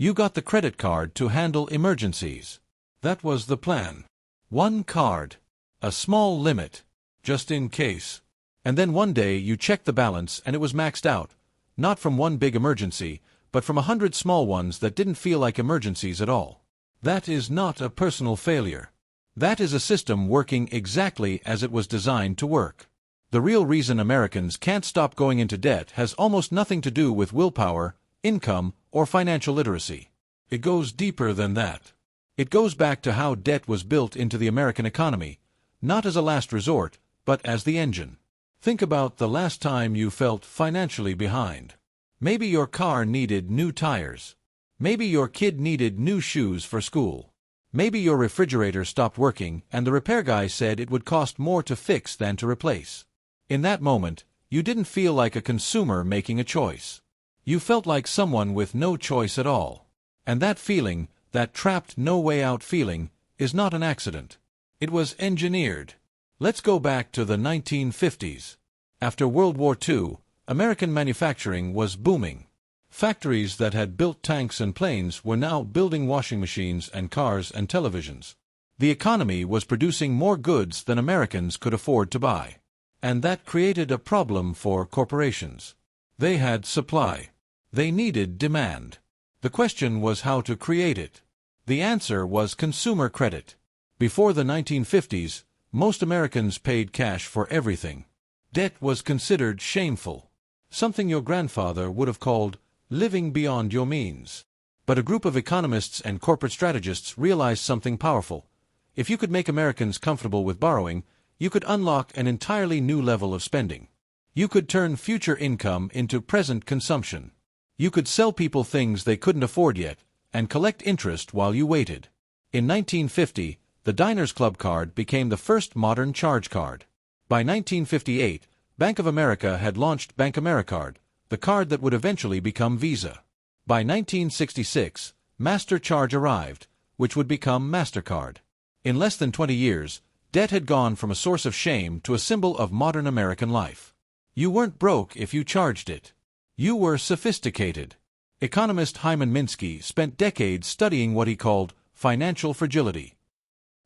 You got the credit card to handle emergencies. That was the plan. One card. A small limit. Just in case. And then one day you checked the balance and it was maxed out. Not from one big emergency, but from 100 small ones that didn't feel like emergencies at all. That is not a personal failure. That is a system working exactly as it was designed to work. The real reason Americans can't stop going into debt has almost nothing to do with willpower, income, or financial literacy. It goes deeper than that. It goes back to how debt was built into the American economy, not as a last resort, but as the engine. Think about the last time you felt financially behind. Maybe your car needed new tires. Maybe your kid needed new shoes for school. Maybe your refrigerator stopped working and the repair guy said it would cost more to fix than to replace. In that moment, you didn't feel like a consumer making a choice. You felt like someone with no choice at all. And that feeling, that trapped no-way-out feeling, is not an accident. It was engineered. Let's go back to the 1950s. After World War II, American manufacturing was booming. Factories that had built tanks and planes were now building washing machines and cars and televisions. The economy was producing more goods than Americans could afford to buy. And that created a problem for corporations. They had supply. They needed demand. The question was how to create it. The answer was consumer credit. Before the 1950s, most Americans paid cash for everything. Debt was considered shameful. Something your grandfather would have called living beyond your means. But a group of economists and corporate strategists realized something powerful. If you could make Americans comfortable with borrowing, you could unlock an entirely new level of spending. You could turn future income into present consumption. You could sell people things they couldn't afford yet, and collect interest while you waited. In 1950, the Diners Club card became the first modern charge card. By 1958, Bank of America had launched Bank AmeriCard, the card that would eventually become Visa. By 1966, MasterCharge arrived, which would become MasterCard. In less than 20 years, debt had gone from a source of shame to a symbol of modern American life. You weren't broke if you charged it. You were sophisticated. Economist Hyman Minsky spent decades studying what he called financial fragility.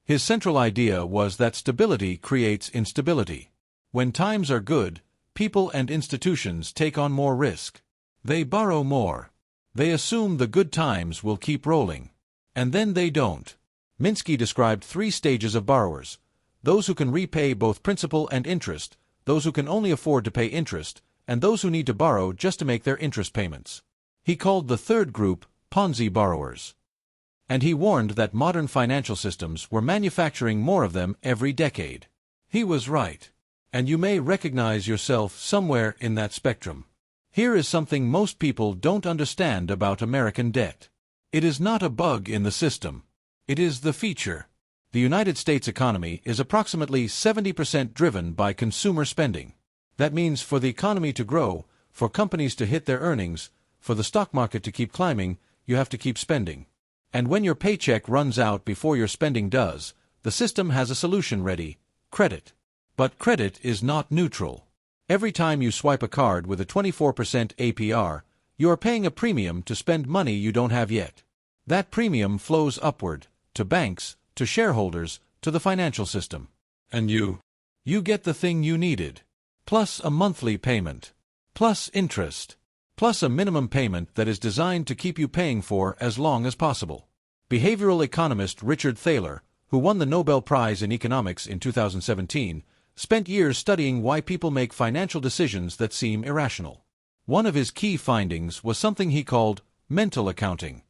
His central idea was that stability creates instability. When times are good, people and institutions take on more risk. They borrow more. They assume the good times will keep rolling. And then they don't. Minsky described 3 stages of borrowers: those who can repay both principal and interest, those who can only afford to pay interest, and those who need to borrow just to make their interest payments. He called the third group Ponzi borrowers. And he warned that modern financial systems were manufacturing more of them every decade. He was right. And you may recognize yourself somewhere in that spectrum. Here is something most people don't understand about American debt. It is not a bug in the system. It is the feature. The United States economy is approximately 70% driven by consumer spending. That means for the economy to grow, for companies to hit their earnings, for the stock market to keep climbing, you have to keep spending. And when your paycheck runs out before your spending does, the system has a solution ready: credit. But credit is not neutral. Every time you swipe a card with a 24% APR, you are paying a premium to spend money you don't have yet. That premium flows upward, to banks, to shareholders, to the financial system. And you get the thing you needed, plus a monthly payment, plus interest, plus a minimum payment that is designed to keep you paying for as long as possible. Behavioral economist Richard Thaler, who won the Nobel Prize in Economics in 2017, spent years studying why people make financial decisions that seem irrational. One of his key findings was something he called mental accounting.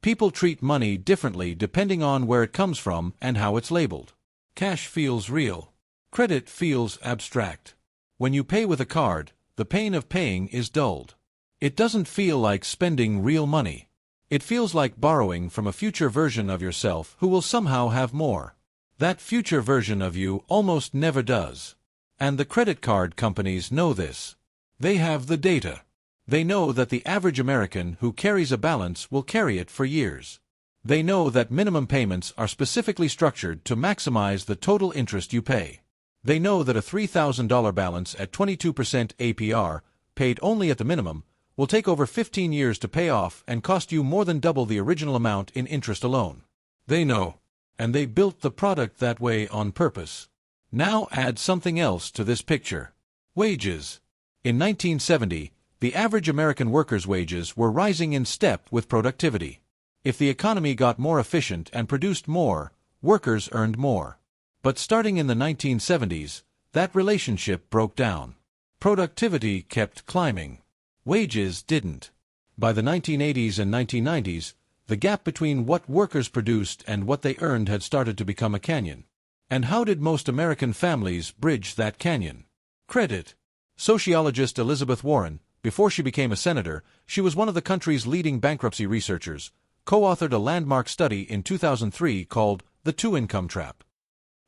People treat money differently depending on where it comes from and how it's labeled. Cash feels real. Credit feels abstract. When you pay with a card, the pain of paying is dulled. It doesn't feel like spending real money. It feels like borrowing from a future version of yourself who will somehow have more. That future version of you almost never does. And the credit card companies know this. They have the data. They know that the average American who carries a balance will carry it for years. They know that minimum payments are specifically structured to maximize the total interest you pay. They know that a $3,000 balance at 22% APR, paid only at the minimum, will take over 15 years to pay off and cost you more than double the original amount in interest alone. They know. And they built the product that way on purpose. Now add something else to this picture. Wages. In 1970, the average American worker's wages were rising in step with productivity. If the economy got more efficient and produced more, workers earned more. But starting in the 1970s, that relationship broke down. Productivity kept climbing. Wages didn't. By the 1980s and 1990s, the gap between what workers produced and what they earned had started to become a canyon. And how did most American families bridge that canyon? Credit. Sociologist Elizabeth Warren, before she became a senator, she was one of the country's leading bankruptcy researchers, co-authored a landmark study in 2003 called The Two-Income Trap.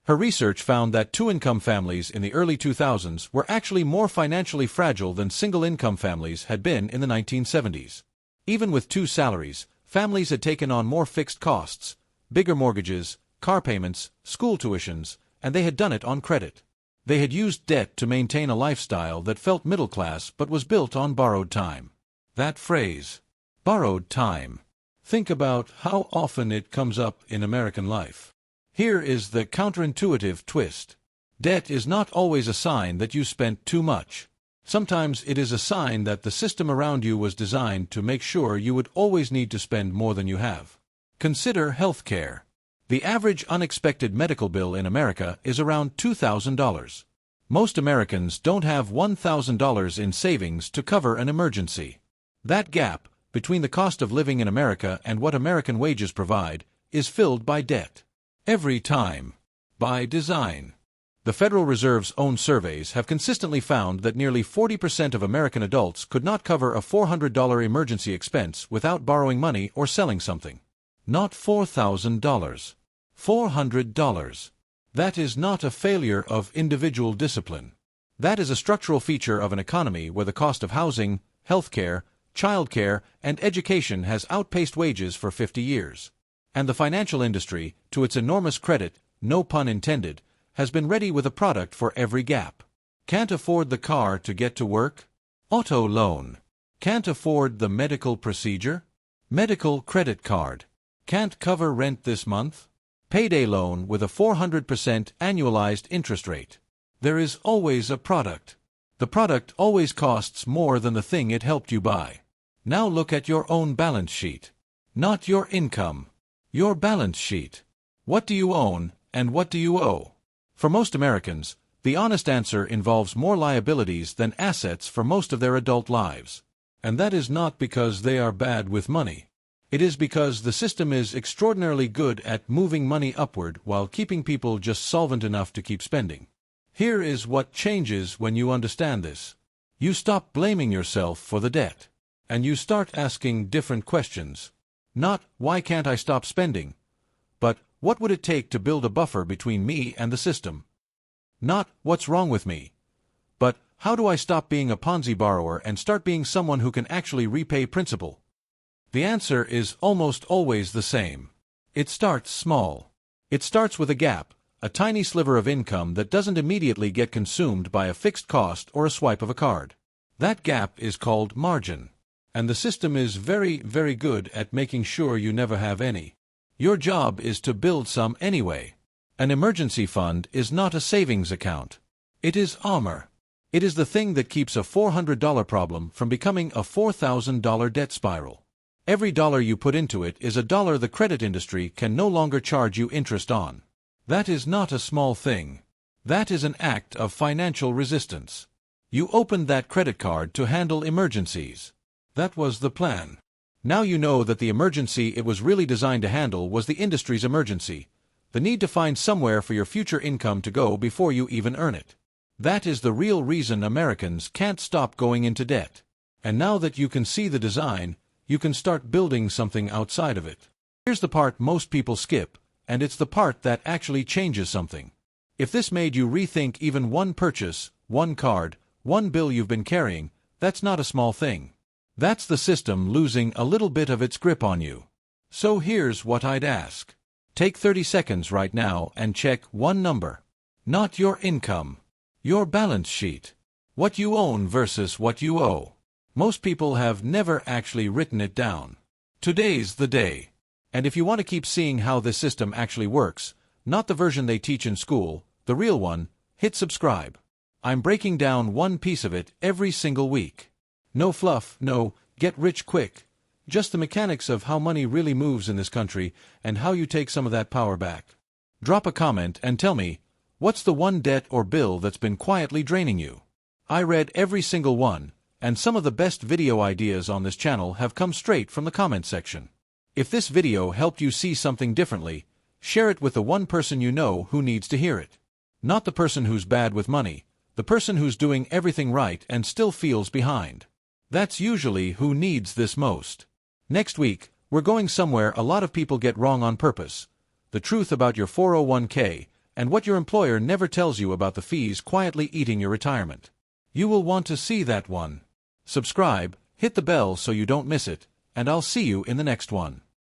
Her research found that two-income families in the early 2000s were actually more financially fragile than single-income families had been in the 1970s. Even with two salaries, families had taken on more fixed costs, bigger mortgages, car payments, school tuitions, and they had done it on credit. They had used debt to maintain a lifestyle that felt middle class but was built on borrowed time. That phrase, borrowed time. Think about how often it comes up in American life. Here is the counterintuitive twist. Debt is not always a sign that you spent too much. Sometimes it is a sign that the system around you was designed to make sure you would always need to spend more than you have. Consider health care. The average unexpected medical bill in America is around $2,000. Most Americans don't have $1,000 in savings to cover an emergency. That gap, between the cost of living in America and what American wages provide, is filled by debt. Every time. By design. The Federal Reserve's own surveys have consistently found that nearly 40% of American adults could not cover a $400 emergency expense without borrowing money or selling something. Not $4,000. $400. That is not a failure of individual discipline. That is a structural feature of an economy where the cost of housing, health care, child care, and education has outpaced wages for 50 years. And the financial industry, to its enormous credit, no pun intended, has been ready with a product for every gap. Can't afford the car to get to work? Auto loan. Can't afford the medical procedure? Medical credit card. Can't cover rent this month? Payday loan with a 400% annualized interest rate. There is always a product. The product always costs more than the thing it helped you buy. Now look at your own balance sheet. Not your income. Your balance sheet. What do you own, and what do you owe? For most Americans, the honest answer involves more liabilities than assets for most of their adult lives. And that is not because they are bad with money. It is because the system is extraordinarily good at moving money upward while keeping people just solvent enough to keep spending. Here is what changes when you understand this. You stop blaming yourself for the debt. And you start asking different questions. Not, why can't I stop spending? But, what would it take to build a buffer between me and the system? Not, what's wrong with me? But, how do I stop being a Ponzi borrower and start being someone who can actually repay principal? The answer is almost always the same. It starts small. It starts with a gap, a tiny sliver of income that doesn't immediately get consumed by a fixed cost or a swipe of a card. That gap is called margin. And the system is very, very good at making sure you never have any. Your job is to build some anyway. An emergency fund is not a savings account. It is armor. It is the thing that keeps a $400 problem from becoming a $4,000 debt spiral. Every dollar you put into it is a dollar the credit industry can no longer charge you interest on. That is not a small thing. That is an act of financial resistance. You opened that credit card to handle emergencies. That was the plan. Now you know that the emergency it was really designed to handle was the industry's emergency, the need to find somewhere for your future income to go before you even earn it. That is the real reason Americans can't stop going into debt. And now that you can see the design, you can start building something outside of it. Here's the part most people skip, and it's the part that actually changes something. If this made you rethink even one purchase, one card, one bill you've been carrying, that's not a small thing. That's the system losing a little bit of its grip on you. So here's what I'd ask. Take 30 seconds right now and check one number. Not your income. Your balance sheet. What you own versus what you owe. Most people have never actually written it down. Today's the day. And if you want to keep seeing how this system actually works, not the version they teach in school, the real one, hit subscribe. I'm breaking down one piece of it every single week. No fluff, no get rich quick. Just the mechanics of how money really moves in this country and how you take some of that power back. Drop a comment and tell me, what's the one debt or bill that's been quietly draining you? I read every single one, and some of the best video ideas on this channel have come straight from the comment section. If this video helped you see something differently, share it with the one person you know who needs to hear it. Not the person who's bad with money, the person who's doing everything right and still feels behind. That's usually who needs this most. Next week, we're going somewhere a lot of people get wrong on purpose. The truth about your 401k and what your employer never tells you about the fees quietly eating your retirement. You will want to see that one. Subscribe, hit the bell so you don't miss it, and I'll see you in the next one.